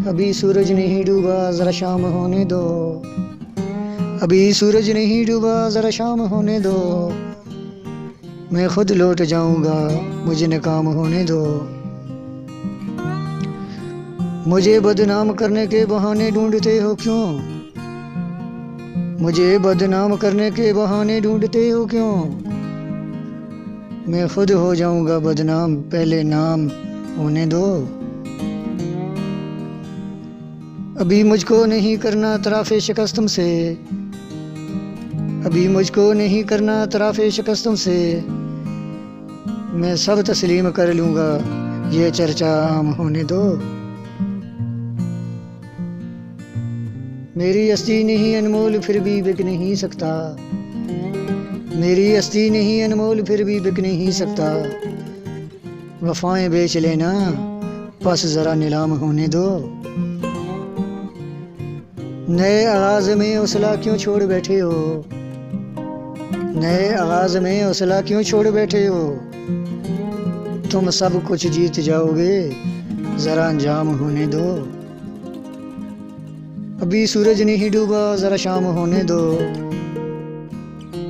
अभी सूरज नहीं डूबा ज़रा शाम होने दो, अभी सूरज नहीं डूबा ज़रा शाम होने दो, मैं खुद लौट जाऊंगा मुझे नाकाम होने दो। मुझे बदनाम करने के बहाने ढूंढते हो क्यों, मुझे बदनाम करने के बहाने ढूंढते हो क्यों, मैं खुद हो जाऊंगा बदनाम पहले नाम होने दो। अभी मुझको नहीं करना तराफे शिकस्त तुमसे, अभी मुझको नहीं करना तराफे शिकस्त तुमसे, मैं सब तस्लीम कर लूँगा ये चर्चा आम होने दो। मेरी हस्ती नहीं अनमोल फिर भी बिक नहीं सकता, मेरी हस्ती नहीं अनमोल फिर भी बिक नहीं सकता, वफ़ाएं बेच लेना बस ज़रा नीलाम होने दो। नए आगाज़ में हौसला क्यों छोड़ बैठे हो, नए आगाज़ में हौसला क्यों छोड़ बैठे हो, तुम सब कुछ जीत जाओगे ज़रा अंजाम होने दो। अभी सूरज नहीं डूबा ज़रा शाम होने दो,